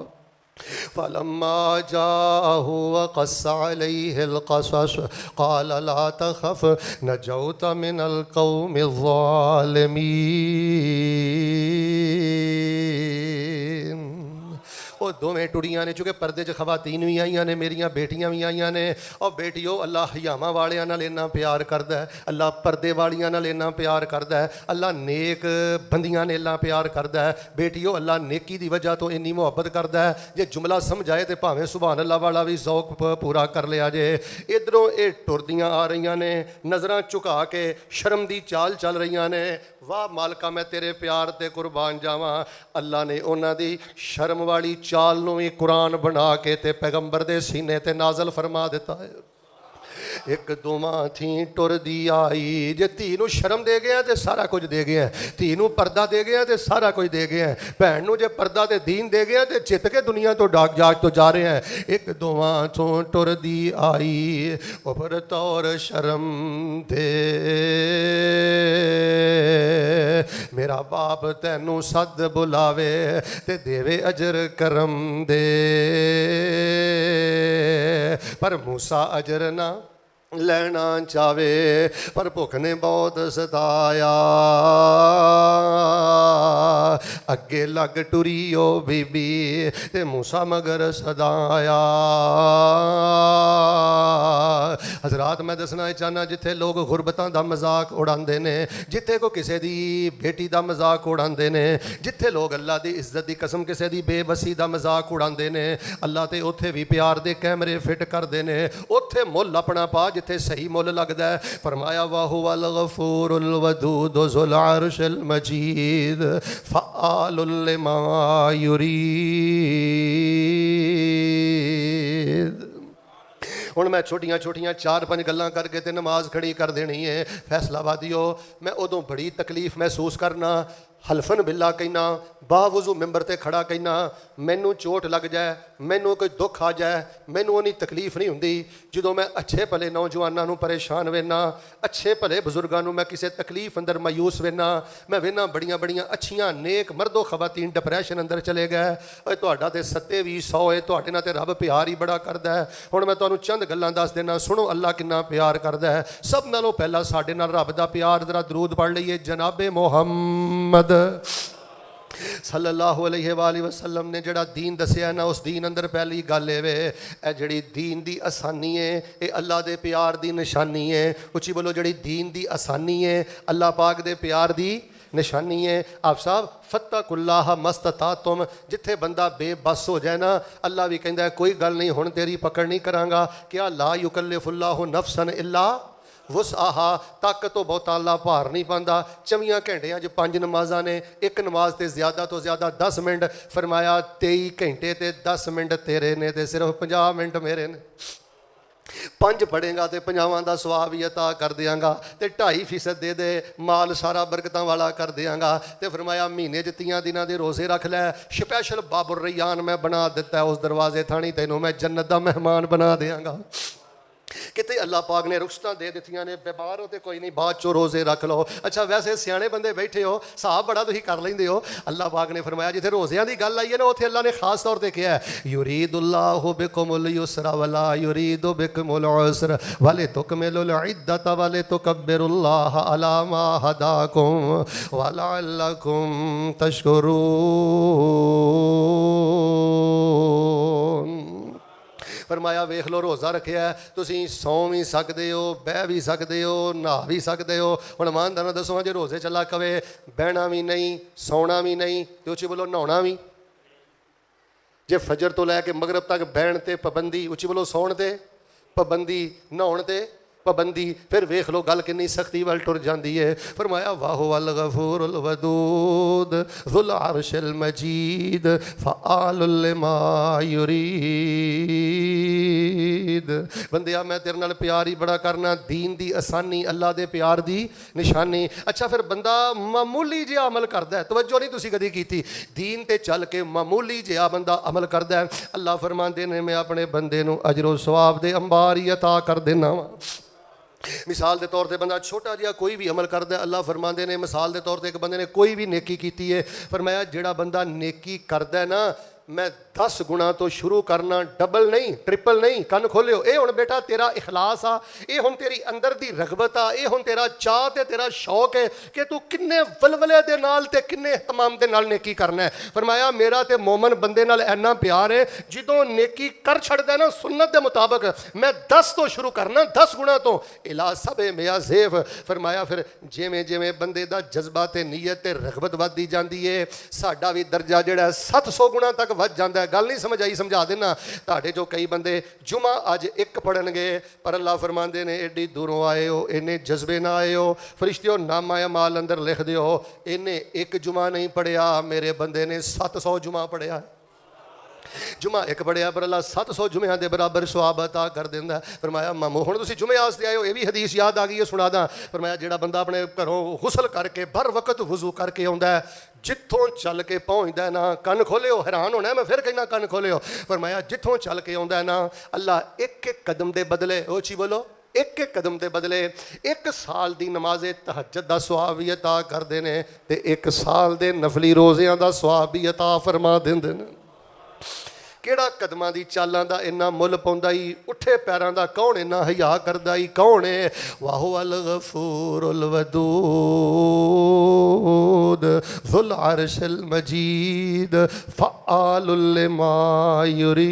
فلما جاءه وقص عليه القصص قال لا تخف نجوت من القوم الظالمين۔ وہ دوویں ٹڑیاں نے، چونکہ پردے چ خواتین بھی آئیاں نے، میریاں بیٹیاں بھی آئیاں نے۔ اور بیٹیو اللہ حیاواں والیاں نال اتنا پیار کردا ہے، اللہ پردے والیاں نال اتنا پیار کردا ہے، اللہ نیک بندیاں نے اتنا پیار کردا ہے۔ بیٹیو اللہ نیکی دی وجہ تو اتنی محبت کردا ہے، جے جملہ سمجھائے تے بھاویں سبحان اللہ والا بھی ذوق پورا کر لیا جے۔ ادھروں اے ٹردیاں آ رہیاں نے، نظراں چکا کے شرم دی چال چل رہیاں نے۔ واہ مالکا میں تیرے پیار تے قربان جاواں۔ اللہ نے انہاں دی شرم والی چال نو بھی قرآن بنا کے تے پیغمبر دے سینے تے نازل فرما دیتا ہے۔ ایک دوواں تھی ٹر دی آئی، جے تھی نو شرم دے گیا تے سارا کچھ دے گیا، تھی نو پردہ دے گیا تے سارا کچھ دے گیا، بہن نو جے پردہ تے دین دے گیا تے جت کے دنیا تو ڈاک جاگ تو جا رہے ہیں۔ ایک دوواں تھوں ٹر دی آئی، اوپر طور شرم دے، میرا باپ تینوں صد بلاوے تے دیوے اجر کرم دے، پر موسیٰ اجر نہ لینا چاہے، پر بھوک نے بہت ستایا، اگے لگ ٹریو بی بی تے موسیٰ مگر صدایا۔ حضرات میں دسنا چاہنا، جتھے لوگ غربتاں دا مذاق اڑاندے نے، جتھے کو کسے دی بیٹی دا مذاق اڑاندے نے، جتھے لوگ اللہ دی عزت دی قسم کسے دی بے بسی دا مذاق اڑاندے نے، اللہ تے اوتھے بھی پیار دے کیمرے فٹ کردے نے، اوتھے مل اپنا پا جتھے صحیح مل لگدا ہے۔ فرمایا وَهُوَ الْغَفُورُ الْوَدُودُ ذُو الْعَرْشِ الْمَجِيدُ فَعَّالٌ لِمَا يُرِيدُ۔ ہن میں چھوٹیاں چھوٹیاں 4-5 گلاں کر کے تے نماز کھڑی کر دینی ہے۔ فیصلہ بادیو میں ادوں بڑی تکلیف محسوس کرنا، حلفن باللہ کہنا، باوضو ممبر تے کھڑا کہنا، مینوں چوٹ لگ جائے، مینوں کوئی دکھ آ جائے، مینوں اونی تکلیف نہیں ہوندی جدوں میں اچھے بھلے نوجواناں نوں پریشان وینا، اچھے بھلے بزرگاں نوں میں کسے تکلیف اندر مایوس وینا، میں وینا بڑیاں بڑیاں اچھیاں نیک مرد و خواتین ڈپریشن اندر چلے گئے۔ اوے تہاڈا تے 700 ہے، تہاڈے نال تے رب پیار ہی بڑا کردا ہے۔ ہن میں تانوں چند گلاں دس دینا، سنو اللہ کنا پیار کردا ہے۔ سب نالوں پہلا ساڈے نال رب دا پیار، ذرا درود پڑھ لئیے، جناب محمد صلی اللہ علیہ وآلہ وسلم نے جڑا دین دسیا نا، اس دین اندر پہلی گل اے جڑی دین دی آسانی ہے، اے اللہ دے پیار دی نشانی ہے۔ اچھی بولو، جڑی دین دی آسانی ہے اللہ پاک دے پیار دی نشانی ہے۔ آپ صاحب فَاتَّقُوا اللَّهَ مَا اسْتَطَعْتُمْ، جتھے بندہ بے بس ہو جائے نا، اللہ بھی کہندا ہے کوئی گل نہیں، ہن تیری پکڑ نہیں کراں گا۔ کیا لا یکلف اللہ نفسا الا وسعہا، طاقت تو بہت اللہ بھار نہیں پاندا۔ 24 گھنٹیاں 5 نمازاں نے، ایک نماز تے زیادہ تو زیادہ 10 منٹ، فرمایا 23 گھنٹے تے 10 منٹ تیرے نے تے صرف 50 منٹ میرے نے۔ 5 پڑھیں گا تے 50 دا ثواب ہی عطا کر دیاں گا، تے 2.5% دے دے مال سارا برکتاں والا کر دیاں گا۔ تے فرمایا مہینے 30 دناں دے روزے رکھ لے، سپیشل باب الریان میں بنا دیتا ہے، اس دروازے تھانی تینوں میں جنت دا مہمان بنا دیاں گا۔ کتے اللہ پاک نے رخصتاں دے دتیاں نے، بیمار ہوتے کوئی نہیں، بعد چو روزے رکھ لو۔ اچھا ویسے سیانے بندے بیٹھے ہو، صاحب بڑا تسی کر لیندے ہو، اللہ پاک نے فرمایا جتھے روزیاں دی گل آئی ہے نا، اوتھے اللہ نے خاص طور تے کہا ہے یرید اللہ بکم الیسر ولا یرید بکم العسر ولتکملوا العدۃ ولتکبروا اللہ علی ما ھداکم ولعلکم تشکرون۔ فرمایا ویکھ لو روزہ رکھیا ہے، تسی سو بھی سکدے ہو، بہ بھی سکدے ہو، نہا بھی سکدے ہو۔ ہن ایماندار دسو جے روزے چلا کہے بہنا بھی نہیں، سونا بھی نہیں، تے اچھی بولو نہاؤنا بھی، جے فجر تو لے کے مغرب تک بہن تے پابندی، اچھی بولو سون تے پابندی، نہاؤن تے پابندی. پھر ویکھ لو گل کنی سختی وال ٹر جاندی ہے. فرمایا واہو الغفور الودود ذو العرش المجید فعال لما یرید. بندیا میں تیرے نال پیار ہی بڑا کرنا, دین دی آسانی اللہ دے پیار دی نشانی. اچھا پھر بندہ معمولی جہا عمل کردا ہے, توجہ نہیں تسی کدی کیتی, دین تے چل کے معمولی جہا بندہ عمل کردا ہے, اللہ فرماندے نے میں اپنے بندے نو اجر و ثواب دے انبار ہی عطا کر دینا وا. مثال دے طور تے بندہ چھوٹا جہا کوئی بھی عمل کردا ہے, اللہ فرماندے نے مثال دے طور تے ایک بندے نے کوئی بھی نیکی کیتی ہے, فرمایا جڑا بندہ نیکی کردا ہے نا میں 10 گنا تو شروع کرنا, ڈبل نہیں ٹرپل نہیں. کن کھولیو, اے ہن بیٹا تیرا اخلاص آ, اے ہن تیری اندر دی رغبت آ, اے ہن تیرا چاہ تے تیرا شوق ہے کہ تو کنے ولولے دے نال تے کنے اہتمام دے نال نیکی کرنا ہے. فرمایا میرا تے مومن بندے نال اینا پیار ہے جدوں نیکی کر چھڑدا ہے نا سنت دے مطابق, میں 10 تو شروع کرنا, 10 گنا تو الا سب میا زیف. فرمایا پھر جویں جویں بندے دا جذبہ تے نیت تے رغبت ودی جاندی ہے, ساڈا بھی درجہ جڑا ہے 700 گنا تک ود جاندا ہے. گل نہیں سمجھ آئی, سمجھا دینا. تہاڈے جو کئی بندے جمعہ اج ایک پڑھن گے, پر اللہ فرماندے نے ایڈی دوروں آئے ہو, اینے جذبے نہ آئے ہو, فرشتیو نامہ اعمال اندر لکھ دیو اینے ایک جمعہ نہیں پڑھیا, میرے بندے نے 700 جمعہ پڑھیا. جمعہ ایک پڑھیا پر اللہ 700 جمعہ دے برابر ثواب عطا کر دیندا ہے. فرمایا مامو ہن تسی جمعہ واسطے آئے ہو, یہ بھی حدیث یاد آ گئی ہے, سنا داں. فرمایا جڑا بندہ اپنے گھروں غسل کر کے بر وقت وضو کر کے آوندا ہے, جتھوں چل کے پہنچدا ہے نا, کن کھولیو, حیران ہونا ہے میں پھر کہنا کن کھولیو. فرمایا جتھوں چل کے آوندا ہے نا اللہ ایک ایک قدم دے بدلے, او چی بولو, ایک ایک قدم دے بدلے 1 سال دی نماز تہجد دا ثواب بھی عطا کر دینے تے 1 سال دے نفلی روزیاں دا ثواب بھی عطا فرما دیندے نے. کیڑا قدماں دی چالاں دا اتنا مل پاوندا ای, اٹھے پیراں دا کون اتنا حیا کردا ای, کون ہے؟ واہو الغفور الودود ذو العرش المجید فعال لما یرید.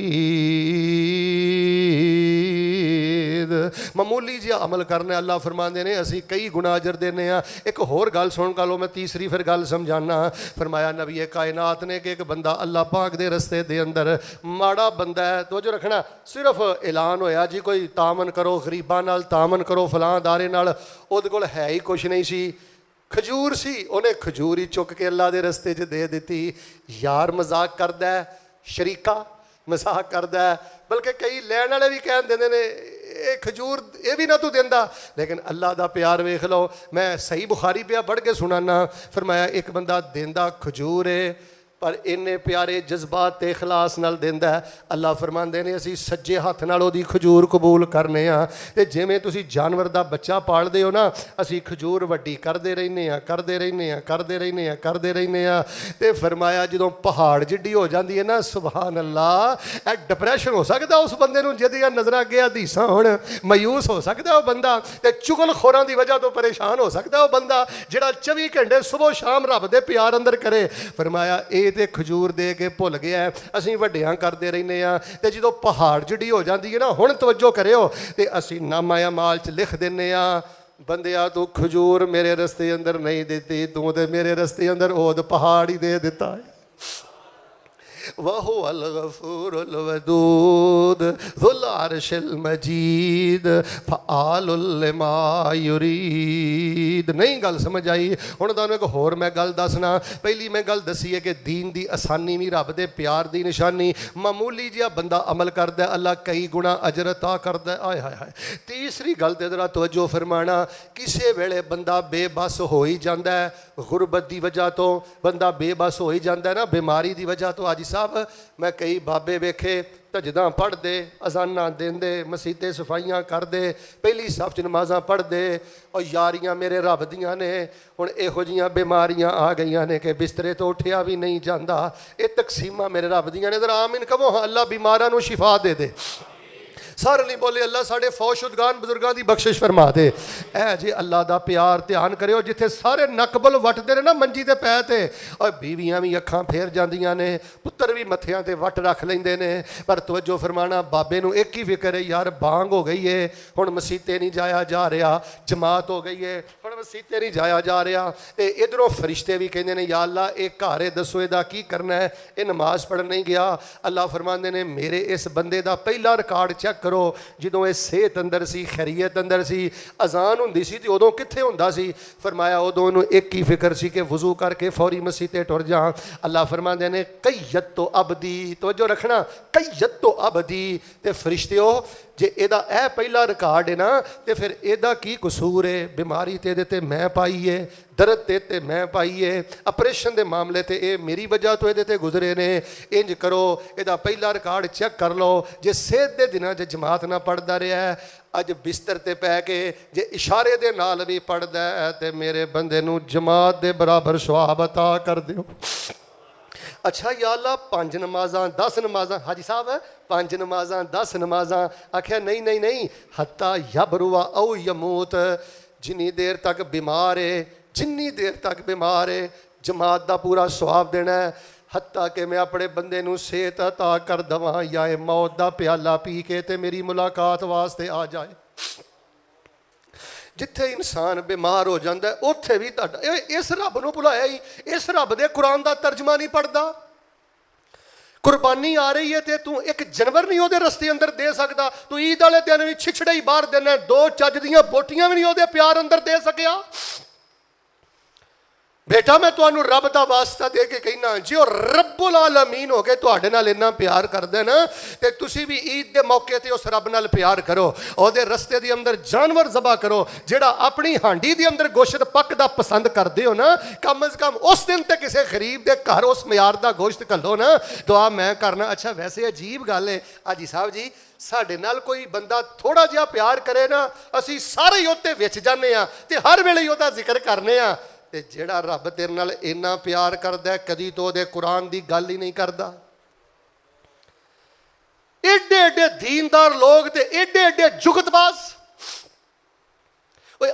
معمولی جہا عمل کرنا ہے, اللہ فرماندے نے اسی کئی گناہ اجر دینے ہیں. ایک ہور گل سن گالو, میں تیسری پھر گل سمجھانا. فرمایا نبی کائنات نے کہ ایک بندہ اللہ پاک دے رستے دے اندر ماڑا بندہ ہے, توجہ رکھنا, صرف اعلان ہویا جی کوئی تعاون کرو, غریباں نال تعاون کرو, فلاں ادارے نال, او دے کول ہے ہی کچھ نہیں سی, کھجور سی, انہیں کھجور ہی چک کے اللہ دے رستے چ دے دیتی. یار مذاق کردا ہے, شریکہ مذاق کردا ہے, بلکہ کئی لین والے بھی کہہ دیندے نے اے کھجور اے بھی نہ تو دیندا, لیکن اللہ دا پیار ویکھ لو. میں صحیح بخاری پہ پڑھ کے سنانا. فرمایا ایک بندہ دیندا کھجور ہے پر اننے پیارے جذبات تے اخلاص نال دیندا ہے, اللہ فرماندے نے اسی سجے ہاتھ نال اودی کھجور قبول کرنے ہاں. تے جویں تسی جانور دا بچہ پالدے ہو نا, اسی کھجور وڈی کردے رہنے ہاں, کردے رہنے ہاں, کردے رہنے ہاں, کردے رہنے ہاں. تے فرمایا جدوں پہاڑ جڈی ہو جاندی ہے نا, سبحان اللہ, اے ڈپریشن ہو سکدا اس بندے نوں جدیاں نظراں اگے حدیثاں ہون, مایوس ہو سکدا او بندہ, تے چغل خوراں دی وجہ تو پریشان ہو سکدا او بندہ جڑا 24 گھنٹے صبح شام رب دے پیار اندر کرے. فرمایا اے تے کھجور دے کے بھول گیا ہے, اسی وڈیاں کردے رہنے ہاں. تے جدوں پہاڑ جڑی ہو جاندی ہے نا, ہن توجہ کریو, تے اسی نامہ اعمال چ لکھ دینے ہاں بندیا تو کھجور میرے رستے اندر نہیں دیتی, تو تے میرے رستے اندر اود پہاڑ ہی دے دیتا ہے. وَهُوَ الْغَفُورُ الْوَدُودُ ذُو الْعَرْشِ الْمَجِيدُ فَعَالٌ لِمَا يُرِيدُ. نہیں گل سمجھ آئی؟ ہن تانوں ایک ہور میں گل دسنا. پہلی میں گل دسی ہے کہ دین دی آسانی بھی رب دے پیار دی نشانی. معمولی جہا بندہ عمل کردا ہے اللہ کئی گنا اجر عطا کردا ہے. آئے ہائے ہائے. تیسری گل تے ذرا توجہ فرمانا, کسے ویلے بندہ بے بس ہو ہی جاندا ہے, غربت دی وجہ تو بندہ بے بس ہو ہی جاندا ہے نا, بیماری دی وجہ تو. آج صاحب میں کئی بابے ویکھے تجداں پڑھ دے, اذاناں دیندے, مسیتیں صفائیاں کر دے, پہلی صف چ نمازاں پڑھ دے, اور یاریاں میرے رب دیاں نے. ہن یہو جیاں بیماریاں آ گئیاں نے کہ بسترے تو اٹھیا بھی نہیں جاندا. یہ تقسیماں میرے رب دیاں نے. ذرا آمین کہو ہاں, اللہ بیماراں نوں شفا دے دے. سارے نہیں بولے اللہ ساڑے فوت شدگان بزرگاں دی بخشش فرما دے. اے جی اللہ دا پیار دھیان کریو, جتھے سارے نقبل وٹدے نے نا منجی دے پے تے, اور بیویاں بھی اکھاں پھیر جاندیاں نے, پتر بھی متھیاں تے وٹ رکھ لیندے نے. پر توجہ فرمانا, بابے نوں ایک ہی فکر ہے یار بانگ ہو گئی ہے, ہن مسیتے نہیں جایا جا رہا, جماعت ہو گئی ہے, ہن مسیتے نہیں جایا جا رہا. تے ادھروں فرشتے بھی کہندے نے یا اللہ اے گھر دسو اے دا کی کرنا ہے, اے نماز پڑھن نہیں گیا. اللہ فرماندے نے میرے اس بندے دا پہلا ریکارڈ چیک کرو جدوں یہ صحت اندر سی خیریت اندر سی اذان ہوندی سی تے ادوں کتھے ہوندا سی فرمایا ادوں انہوں ایک ہی فکر سی کہ وضو کر کے فوری مسیح تے ٹر جاں اللہ فرماندے نے قیدت عبدی توجہ رکھنا قیدت عبدی تے فرشتیو جے ایدا اے پہلا ریکارڈ ہے نا تے پھر ایدا کی قصور ہے بیماری تے تے میں پائی ہے درد تے میں پائی ہے اپریشن دے معاملے تے اے میری وجہ تو تے گزرے نے انج کرو ایدا پہلا ریکارڈ چیک کر لو جے صحت دے دناں چ جماعت نہ پڑھدا رہیا ہے اج بستر تے پہ کے جے اشارے دے نال بھی پڑھدا ہے تے میرے بندے نو جماعت دے برابر ثواب عطا کر دیو اچھا یا اللہ 5 نمازاں 10 نمازاں حاجی صاحب 5 نمازاں 10 نمازاں آکھیا نہیں حتی یبروا او یموت جنی دیر تک بیمار ہے جنی دیر تک بیمار ہے جماعت دا پورا ثواب دینا ہے حتیٰ کہ میں اپنے بندے نو صحت عطا کر دواں یا موت دا پیالہ پی کے تے میری ملاقات واسطے آ جائے جتھے انسان بیمار ہو جاندہ ہے اتھے بھی اس رب نو بلایا ہی اس رب دے قرآن دا ترجمہ نہیں پڑھدا قربانی آ رہی ہے تے تو ایک جانور نہیں ہو دے رستے اندر دے سکتا تو عید والے دن بھی چھچڑے ہی باہر دینا 2 چج دیاں بوٹیاں بھی نہیں ہو دے پیار اندر دے سکیا بیٹا میں تمہیں رب دا واسطہ دے کے کہنا جی اور رب العالمین ہو کے تواڈے نال اتنا پیار کر دے نا تے تسی بھی عید دے موقع تے اس رب نال پیار کرو او دے رستے دی اندر جانور ذبح کرو جیڑا اپنی ہانڈی دی اندر گوشت پک دا پسند کر دیو نا کم از کم اس دن تے کسے غریب دے گھر اس معیار دا گوشت کھلو نا دعا میں کرنا اچھا ویسے عجیب گل ہے حاجی صاحب جی ساڈے نال کوئی بندہ تھوڑا جہا پیار کرے نا اسی سارے ہی اوتے وچ جانے ہاں تے ہر ویلے ہی اودا ذکر کرنے ہاں تے جیڑا رب تیرے نال اینا پیار کردا ہے کدی تو دے قرآن دی گل ہی نہیں کردا ایڈے ایڈے دیندار لوگ تے ایڈے ایڈے جگت باز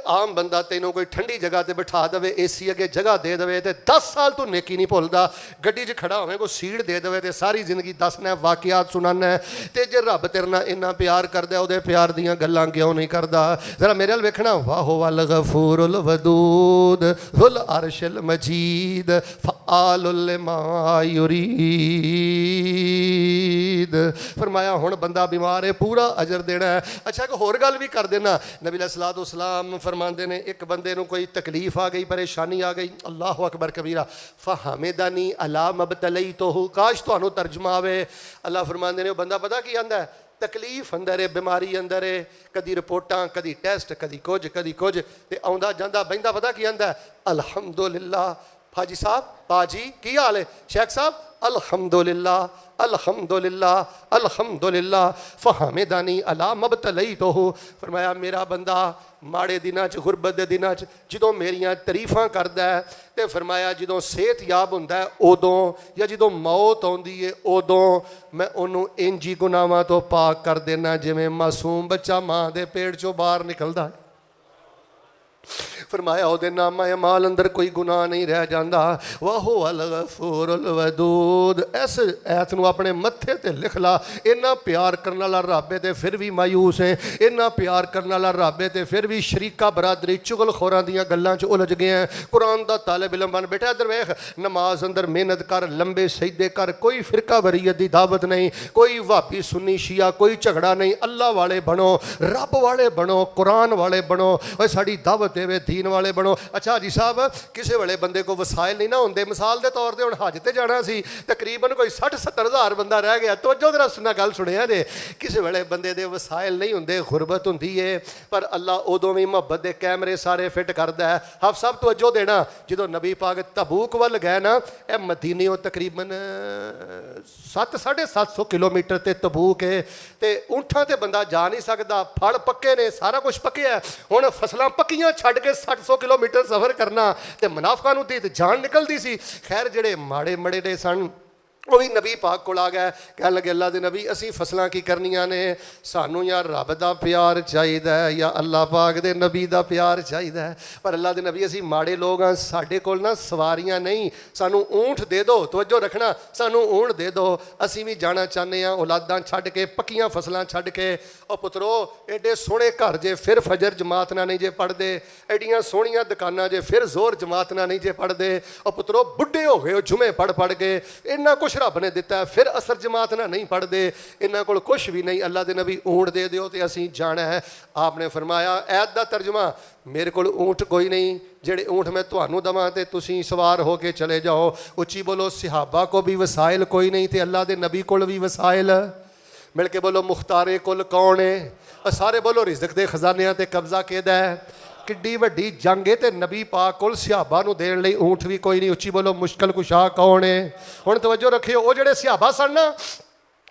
عام بندہ تینوں کوئی ٹھنڈی جگہ تے بٹھا دے اے سی اگے جگہ دے دے تے 10 سال تو نیکی نہیں بھولدا گڈی 'چ کھڑا ہوے کوئی سیٹ دے دے تے ساری زندگی دسنا واقعات سنانا تے جے رب تیرے نال اتنا پیار کردا اودے پیار دیاں گلاں کیوں نہیں کردا ذرا میرے ول ویکھنا واہ الغفور الودود ذو العرش المجید فعال لما یرید فرمایا ہن بندہ بیمار ہے پورا اجر دینا ہے اچھا ایک ہور گل بھی کر دینا نبی علیہ الصلوۃ والسلام فرماندے نے ایک بندے نو کوئی تکلیف آ گئی پریشانی آ گئی اللہ اکبر کبیرہ فحمدنی علی مبتلیتہ کاش تانوں ترجمہ آوے اللہ فرماندے نے بندہ پتہ کی آندا ہے تکلیف اندر ہے بیماری اندر ہے کدی رپورٹاں کدی ٹیسٹ کدی کچھ تے آوندا جاندا بہندا پتہ کی آندا ہے الحمدللہ حاجی صاحب باجی کی حال ہے شیخ صاحب الحمدللہ الحمدللہ الحمدللہ فحمدنی علی مبتلیتہ فرمایا میرا بندہ ماڑے دناں چ غربت دے دناں چ جدوں میریاں تعریفاں کردا ہے تے فرمایا جدوں صحت یاب ہوندا ہے اودوں یا جدوں موت آندی ہے اودوں میں انہوں انجی گناہاں تو پاک کر دینا جویں معصوم بچہ ماں دے پیٹ چوں باہر نکلدا ہے فرمایا او دے نامہ اعمال اندر کوئی گناہ نہیں رہ جاندا وَهُوَ الْغَفُورُ الْوَدُودُ اس ایت نو اپنے متھے تے لکھ لا اتنا پیار کرنے والا رب تے پھر بھی مایوس ہے اتنا پیار کرنے والا رب تے پھر بھی شریکہ برادری چغل خوراں دیاں گلاں چ الجھ گئے ہیں قرآن دا طالب علم بن بیٹا ادھر ویکھ نماز اندر محنت کر لمبے سجدے کر کوئی فرقہ وریت دی دعوت نہیں کوئی وہابی سنی شیعہ کوئی جھگڑا نہیں اللہ والے بنو رب والے بنو قرآن والے بنو اوے ساڈی دعوت دے دین والے بنو اچھا جی صاحب کسے والے بندے کو وسائل نہیں نہ ہوندے مثال دے طور تے ہن حج تے جانا سی تقریباً کوئی 60-70 ہزار بندہ رہ گیا توجہ ذرا سننا گل سنیا جے کسے والے بندے دے وسائل نہیں ہوندے غربت ہوندی ہے پر اللہ ادوں بھی محبت دے کیمرے سارے فٹ کردا ہے حافظ صاحب توجہ دینا جدوں نبی پاک تبوک ول گئے نا اے مدینیوں تقریباً 700-750 کلومیٹر تے تبوک ہے تے اونٹاں تے بندہ جا نہیں سکدا پھڑ پکے نے سارا کچھ پکیا ہے ہن فصلاں پکیاں چھڈ کے 700 کلومیٹر سفر کرنا تے منافقاں نوں تے جان نکلدی سی خیر جڑے ماڑے مڑے دے سن وہ بھی نبی پاک کو آ گئے کہنے لگے اللہ دے نبی اسی فصلاں کی کرنیاں نے سانوں یا رب دا پیار چاہیدا ہے یا اللہ پاک دے نبی دا پیار چاہیدا ہے پر اللہ دے نبی اسی ماڑے لوگ ہاں ساڈے کول نا سواریاں نہیں سانوں اونٹ دے دو توجہ رکھنا سانوں اونٹ دے دو اسی بھی جانا چاہنے ہاں اولاداں چھڈ کے پکیاں فصلاں چھڈ کے او پترو ایڈے سوہنے گھر جے پھر فجر جماعت نہ نہیں جے پڑھ دے ایڈیاں سوہنیاں دکاناں جے پھر زور جماعت نہ نہیں جے پڑھ دے او پترو بڈھے ہو گئے جمعے پڑھ کے انہاں کچھ رب نے دیتا ہے. پھر اثر جماعت نہ نہیں پڑھتے, انہاں کول کچھ بھی نہیں. اللہ دے نبی اونٹ دے دیو تے اسی جانا ہے. آپ نے فرمایا ایت دا ترجمہ, میرے کول اونٹ کوئی نہیں, جڑے اونٹ میں تہانوں دواں تے تسی سوار ہو کے چلے جاؤ. اچھی بولو صحابہ کو بھی وسائل کوئی نہیں تے اللہ دے نبی کول بھی وسائل. مل کے بولو مختار کل کون ہے؟ سارے بولو رزق دے خزانیاں تے قبضہ کیدا ہے. کڈی وڈی جنگ ہے تے نبی پاک کول صحابہ نو دین لئی اونٹ بھی کوئی نہیں. اچھی بولو مشکل کشا کون ہے؟ ہن توجہ رکھیو, او جڑے صحابہ سن نا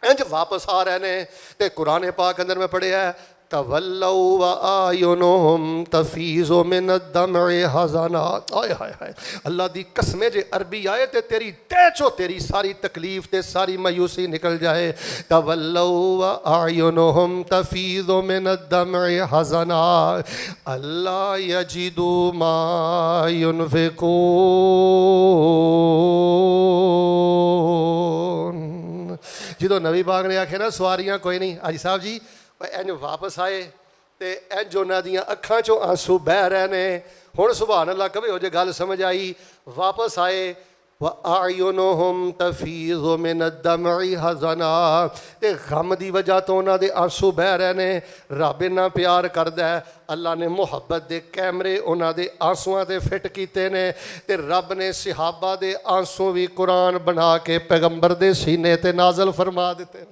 انج واپس آ رہے نے تے قرآن پاک اندر میں پڑھیا ہے تولوا وآیونہم تفیض من الدمع حزنا. آئے ہائے ہائے, اللہ دی قسمیں جے عربی آئے تے تیری ٹیچو تیری ساری تکلیف تے ساری مایوسی نکل جائے. تولوا وآیونہم تفیض من الدمع حزنا اللہ یجدوا ما ینفقون. جدو نبی پاک نے آکھے نا سواریاں کوئی نہیں, حاجی صاحب جی انج واپس آئے تے انج انہاں دیاں اکھاں چوں آنسو بہ رہے نے. ہن سبحان اللہ کبھی ہو جے گل سمجھ آئی. واپس آئے وَأَعْيُنُهُمْ تَفِيضُ مِنَ الدَّمْعِ حَزَنًا, تے غم دی وجہ تو انہاں دے آنسو بہ رہے نے. رب انہاں پیار کردا ہے, اللہ نے محبت دے کیمرے انہاں دے آنسواں تے فٹ کیتے نے تے رب نے صحابہ دے آنسو بھی قرآن بنا کے پیغمبر دے سینے تے نازل فرما دیتے ہیں.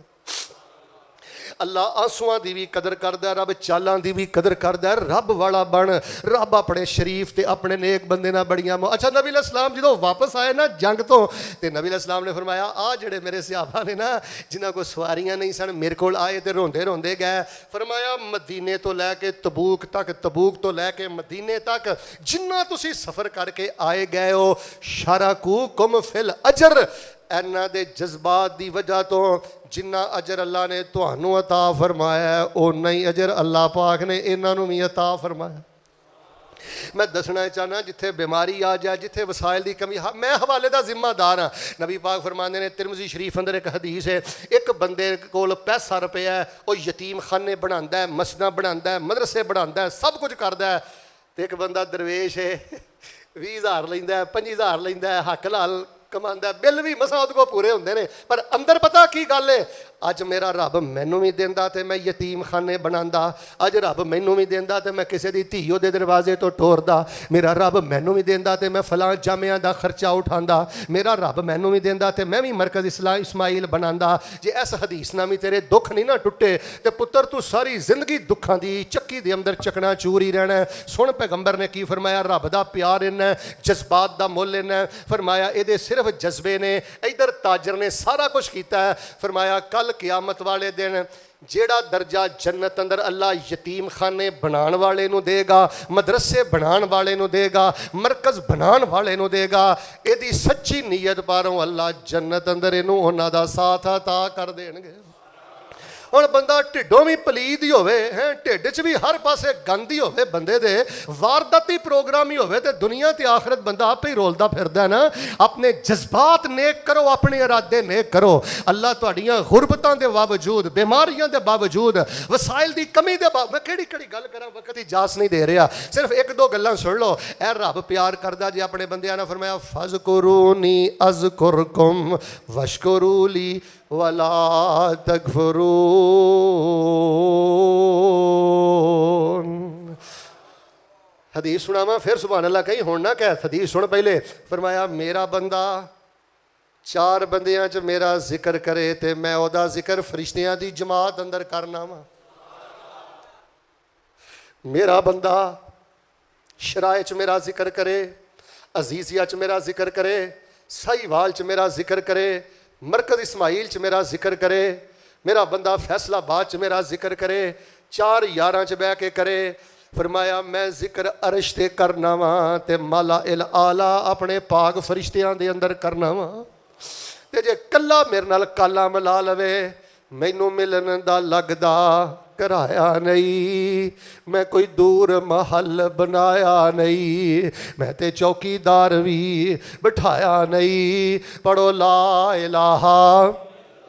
اللہ آنسواں دی بھی قدر کردا ہے, رب چالاں دی بھی قدر کردا ہے. رب والا بن, رب اپنے شریف تے اپنے نیک بندے نہ بڑیاں اچھا نبی علیہ السلام جدوں واپس آئے نا جنگ تو تے نبی علیہ السلام نے فرمایا آ جڑے میرے صحابہ نے نا جنہاں کو سواریاں نہیں سن میرے کول آئے تے روندے روندے گئے. فرمایا مدینے تو لے کے تبوک تک, تبوک تو لے کے مدینے تک جنہ تسی سفر کر کے آئے گئے ہو شارکوکم فی الاجر, اینا دے جذبات دی وجہ تو جنہ اجر اللہ نے تہانوں عطا فرمایا ہے او نہیں اجر اللہ پاک نے انہاں نوں بھی عطا فرمایا. میں دسنا چاہنا جتھے بیماری آ جائے, جتھے وسائل دی کمی, میں حوالے دا ذمہ دار ہاں. نبی پاک فرماندے نے ترمذی شریف اندر ایک حدیث ہے, ایک بندے کول پیسہ روپیہ ہے, او یتیم خانے بناندا ہے, مسجداں بناندا ہے, مدرسے بناندا ہے, سب کچھ کردا ہے. تے ایک بندہ درویش ہے 20,000 لیندا ہے, 25,000 لیندا ہے, حق لال کماندا ہے, بل بھی مساں اودے کو پورے ہوندے نے, پر اندر پتہ کی گل ہے اج میرا رب مینوں بھی دیندا تے میں یتیم خانے بناندا, اج رب مینوں بھی دیندا تے میں کسے دی دھی دے دروازے تو ٹوردا, میرا رب مینوں بھی دیندا تے میں فلاں جامعہ دا خرچہ اٹھاندا, میرا رب مینوں بھی دیندا تے میں بھی مرکز اسماعیل بناندا. جے اس حدیث نامی تیرے دکھ نہیں نہ ٹوٹے تے پتر تو ساری زندگی دکھاں دی چکی دے اندر چکنا چور ہی رہنا ہے. سن پیغمبر نے کی فرمایا, رب دا پیار انہاں جذبات دا مول انہاں. فرمایا اے دے صرف جذبے نے, ادھر تاجر نے سارا کچھ کیتا ہے. فرمایا کل قیامت والے دن جیڑا درجہ جنت اندر اللہ یتیم خانے بنان والے نو دے گا, مدرسے بنان والے نو دے گا, مرکز بنان والے نو دے گا, اے دی سچی نیت پاروں اللہ جنت اندر انہوں انہاں دا ساتھ عطا کر دین گے. ہن بندہ ٹھڈوں بھی پلید ہی ہوئے ہیں, ٹھڈ چ بھی ہر پاسے گند ہی ہوئے بندے دے, وارداتی پروگرام ہی ہوئے تے دنیا تے آخرت بندہ آپ ہی رولدا پھردا ہے نا. اپنے جذبات نیک کرو, اپنے ارادے نیک کرو. اللہ تہاڈیاں غربتاں دے باوجود, بیماریاں دے باوجود, وسائل دی کمی دے باوجود, میں کیڑی کیڑی گل کراں وقت ہی اجازت نہیں دے رہا, صرف ایک دو گلاں سن لو. اے رب پیار کردا جے اپنے بندیاں نے فرمایا فذکرونی اذکرکم واشکروا لی ولا تکفرون. حدیث سناواں پھر سبحان اللہ کہیں ہون نہ کہ حدیث سن پہلے. فرمایا میرا بندہ 4 بندیاں چ میرا ذکر کرے تے میں او دا ذکر فرشتیاں دی جماعت اندر کرنا وا. میرا بندہ شرائع چ میرا ذکر کرے, عزیزیہ چ میرا ذکر کرے, سہیوال چ میرا ذکر کرے, مرکز اسماعیل چ میرا ذکر کرے, میرا بندہ فیصلہ آباد چ میرا ذکر کرے, 4 یاراں چ بہ کے کرے. فرمایا میں ذکر عرش تے کرنا وا تے مالا الاعلی اپنے پاک فرشتیاں دے اندر کرنا وا. تے جے کلا میرے نال کالا ملا لوے, مینوں ملن دا لگدا کرایا نہیں, میں کوئی دور محل بنایا نہیں, میں تے چوکیدار بھی بٹھایا نہیں. پڑھو لا الہ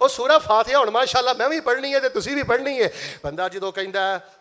ਉਹ ਸੂਰਾ ਫਾਤਿਹਾ ਹੁਣ ਮਾਸ਼ਾਅੱਲਾ ਮੈਂ ਵੀ ਪੜ੍ਹਨੀ ਹੈ ਤੇ ਤੁਸੀਂ ਵੀ ਪੜ੍ਹਨੀ ਹੈ। ਬੰਦਾ ਜਦੋਂ ਕਹਿੰਦਾ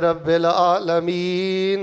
ਰੱਬਿਲ ਆਲਮੀਨ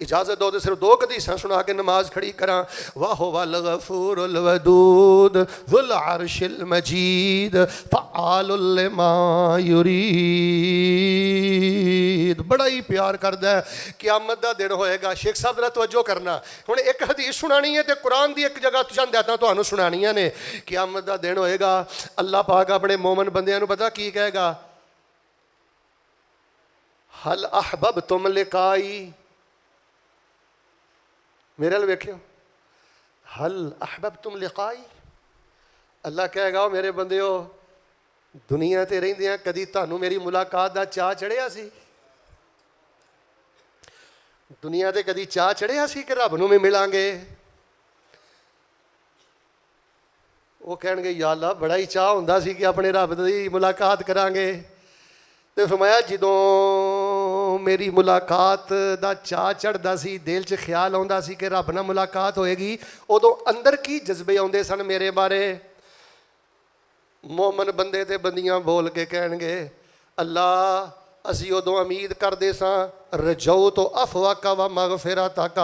اجازت دو تو صرف 2 حدیثاں سنا کے نماز کھڑی کراں. وَهُوَ الْغَفُورُ الْوَدُودُ ذُو الْعَرْشِ الْمَجِيدُ فَعَّالٌ لِمَا يُرِيدُ. بڑا ہی پیار کردا ہے. قیامت دا دن ہوئے گا. شیخ صاحب ذرا توجہ کرنا. ہن ایک حدیث سنانی ہے تے قرآن دی ایک جگہ چند آیتاں تانوں سنانیاں نے. قیامت دا دن ہوئے گا. اللہ پاک اپنے مومن بندیاں نوں پتہ کی کہے گا؟ هل احببتم لقائی. میرے ال ویکھیو حل احببتم لقائی. اللہ کہے گا میرے بندیو دنیا تے رہندیاں کدی تانوں میری ملاقات دا چاہ چڑھیا سی؟ دنیا تے کدی چاہ چڑھیا سی کہ رب نوں میں ملان گے؟ وہ کہن گے یا اللہ بڑا ہی چاہ ہوندا سی کہ اپنے رب دی ملاقات کران گے. تے فرمایا جدوں میری ملاقات دا چاہ چڑھدا سی, دل چ خیال آਉਂਦਾ سی کہ رب نال ملاقات ہوئے گی, ادوں اندر کی جذبے آਉਂਦੇ سن میرے بارے؟ مومن بندے تے بندیاں بول کے کہن گے اللہ اسی ادوں امید کردے ساں رجوت عفوک و مغفرتک.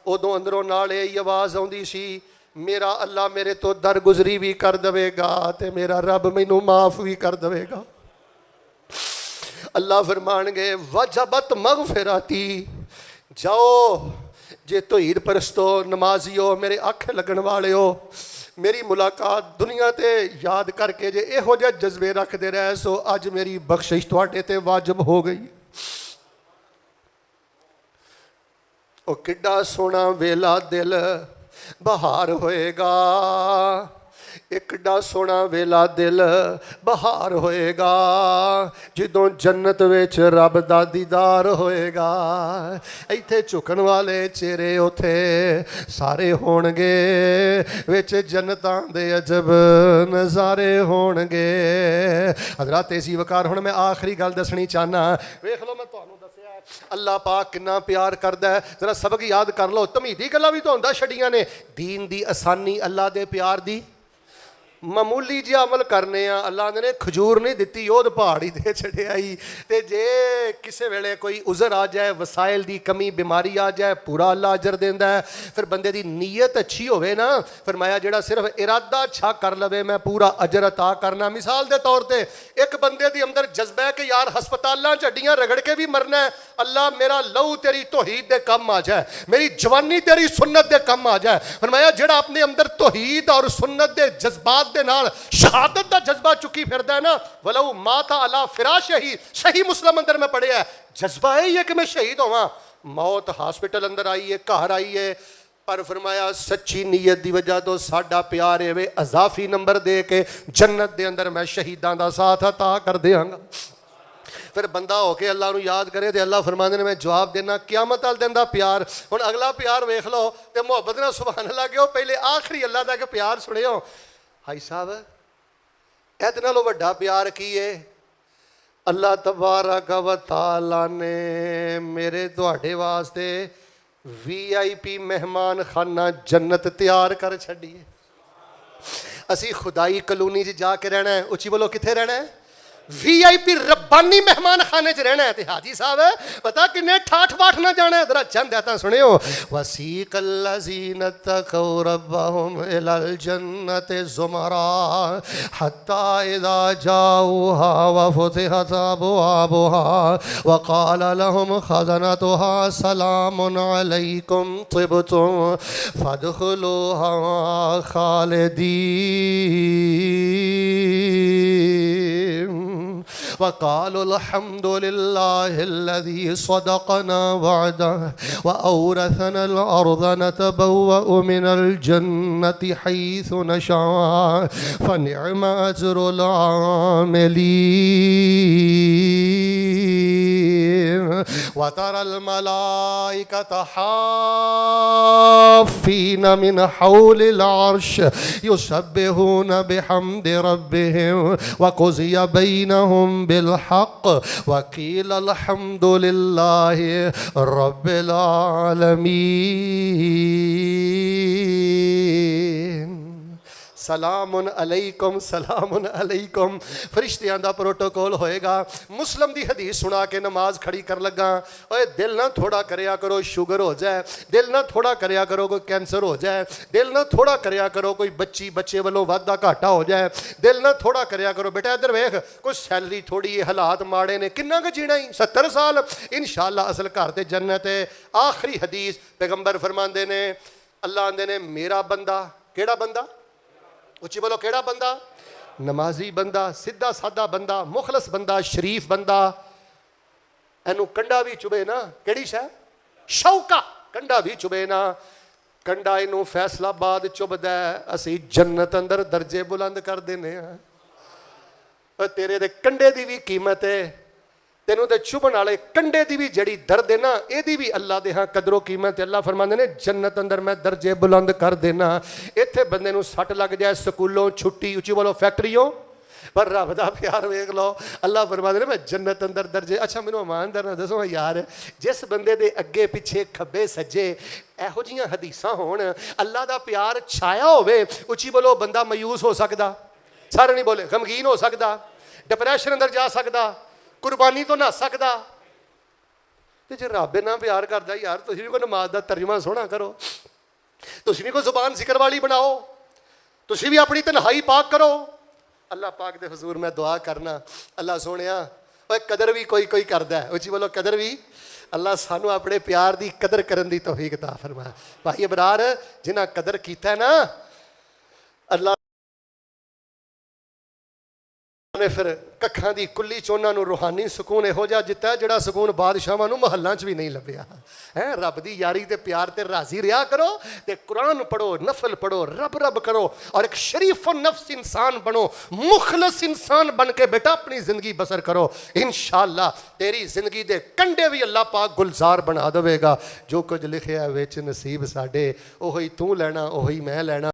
ادوں اندروں نال یہ آواز آਉਂਦੀ سی میرا اللہ میرے تو درگزری بھی کر دے گا تے میرا رب مینوں معاف بھی کر دے گا. اللہ فرمان گے وجبت مغفراتی. جاؤ جے توحید پرستو نمازیو میرے اکھ لگن والے ہو, میری ملاقات دنیا تے یاد کر کے جے ایہو جے جذبے رکھ دے رہے سو اج میری بخشش تواڈے تے واجب ہو گئی. او کڈا سونا ویلا دل بہار ہوئے گا. ایکڑا سونا ویلا دل بہار ہوئے گا جدوں جنت وچ رب دا دیدار ہوئے گا. ایتھے جھکن والے چہرے اوتھے سارے ہون گے, وچ جنتاں دے عجب نظارے ہون گے. حضرات اسی وقار ہن میں آخری گل دسنی چاہنا. ویکھ لو میں تانوں دسیا اللہ پاک کنا پیار کردا ہے. ذرا سبق یاد کر لو. تمیدی گلاں وی تہاڈا چھڈیاں نے. دین دی آسانی اللہ دے پیار دی. معمولی جی عمل کرنے ہیں. اللہ نے کھجور نہیں دیتی وہ پہاڑی دے چڑھے آئی. تے جے کسے ویلے کوئی عذر آ جائے, وسائل دی کمی بیماری آ جائے, پورا اللہ اجر دیندا ہے. پھر بندے دی نیت اچھی ہوئے نا, فرمایا جڑا صرف ارادہ اچھا کر لوے میں پورا اجر عطا کرنا. مثال دے طور تے ایک بندے دی اندر جذبہ ہے کہ یار ہسپتالاں چڈیاں رگڑ کے بھی مرنا ہے, اللہ میرا لہو تیری توحید دے کم آ جائے, میری جوانی تیری سنت دے کم آ جائے. فرمایا جڑا اپنے اندر توحید اور سنت دے جذبات دے نال شہادت دا جذبہ چکی پھردا ہے نا, ولو مات علی فراش ہی. صحیح مسلم اندر میں پڑھیا ہے جذبہ ہے یہ کہ میں شہید ہوواں. موت ہاسپٹل اندر آئی ہے, گھر آئی ہے, پر فرمایا سچی نیت دی وجہ تو ساڈا پیار ہے اضافی نمبر دے کے جنت دے اندر میں شہیداں دا ساتھ عطا کر دیاں گا. پھر بندہ ہو کے اللہ نو یاد کرے تے اللہ فرماندے نے میں جواب دینا قیامت وال دن دا پیار. ہن اگلا پیار ویکھ لو تے محبت نال سبحان اللہ کہو. پہلے آخری اللہ دا کہ پیار سنے ہو. بھائی صاحب ایت نالوں وڈا پیار کی ہے؟ اللہ تبارک و تعالی نے میرے تواڈے واسطے VIP مہمان خانہ جنت تیار کر چھڈی ہے. اسی خدائی کلونی جا کے رہنا ہے. اچھی بولو کتھے رہنا ہے؟ VIP ربانی مہمان خانے چ رہنا ہے. تے حاجی صاحب پتا کنے ٹھاٹھ باٹھ نہ جانا ہے. ذرا چند آیتاں سنیو. وسیق الذین اتقوا ربهم الی الجنۃ زمرا حتی اذا جاؤوها وفتحت ابوابها وقال لهم خزنتها سلام علیکم طبتم فادخلوها خالدین وقالوا الحمد لله الذي صدقنا وعده وأورثنا الأرض نتبوأ من الجنة حيث نشاء فنعم أجر العاملين وترى الملائكة حافين من حول العرش يسبحون بحمد ربهم وقضي بينهم بالحق وقيل الحمد لله رب العالمين. سلام علیکم سلام علیکم. فرشتیاں دا پروٹوکول ہوئے گا. مسلم دی حدیث سنا کے نماز کھڑی کر لگا. اوے دل نہ تھوڑا کریا کرو شوگر ہو جائے, دل نہ تھوڑا کریا کرو کوئی کینسر ہو جائے, دل نہ تھوڑا کریا کرو کوئی بچے والوں وعدہ گھاٹا ہو جائے, دل نہ تھوڑا کریا کرو بیٹا ادھر ویکھ کوئی سیلری تھوڑی ہے حالات ماڑے نے کننا کہ جینا ہی 70 سال انشاءاللہ اصل گھر تے جنت ہے. آخری حدیث پیغمبر فرماندے نے اللہ آندے نے میرا بندہ کیڑا بندہ اچھی بولو کیڑا بندہ نمازی بندہ سیدھا سادہ بندہ مخلص بندہ شریف بندہ اینو کنڈا بھی چبے نا کیڑی شے شوکا کنڈا بھی چبے نا کنڈا اینو فیصلہ آباد چبدا ہے اسی جنت اندر درجے بلند کر دینے ہیں. تیرے دے کنڈے دی بھی قیمت ہے تینوں دے چبن والے کنڈے دی بھی جڑی درد ہے نا اے دی بھی اللہ دے ہاں قدر و قیمت ہے. اللہ فرماندے نے جنت اندر میں درجے بلند کر دینا. ایتھے بندے نو سٹ لگ جائے سکولوں چھٹی اچھی بولو فیکٹریوں پر رب دا پیار ویکھ لو. اللہ فرماندے نے میں جنت اندر درجے. اچھا مینوں ایماندار نہ دسو یار جس بندے دے اگے پیچھے کھبے سجے ایہو جیاں حدیثاں ہون اللہ دا پیار چھایا ہوئے اچھی بولو بندہ مایوس ہو سکدا سارے نہیں بولے غمگین ہو سکدا ڈپریشن اندر جا سکدا قربانی تو نہ سکدا. تے جے رب نہ پیار کردا یار تسی بھی کوئی نماز دا ترجمہ سونا کرو تسی بھی کوئی زبان ذکر والی بناؤ تسی بھی اپنی تنہائی پاک کرو. اللہ پاک دے حضور میں دعا کرنا اللہ سونیا اوے قدر بھی کوئی کردا ہے اچھی بولو قدر بھی اللہ سانو اپنے پیار دی قدر کرن دی توفیق عطا فرما. بھائی ابرار جنہاں قدر کیتا ہے نا اللہ نے پھر ککھاں دی کلی چونا نو روحانی سکون ہو جا جتا ہے جڑا سکون بادشاہاں نو محلاں چ بھی نہیں لبیا ہے. رب دی یاری تے پیار تے راضی رہیا کرو تے قرآن پڑھو نفل پڑھو رب کرو اور ایک شریف و نفس انسان بنو مخلص انسان بن کے بیٹا اپنی زندگی بسر کرو. انشاءاللہ تیری زندگی دے کنڈے بھی اللہ پاک گلزار بنا دے گا. جو کچھ لکھیا ہے وچ نصیب ساڈے اوہی تو لینا اوہی میں لینا.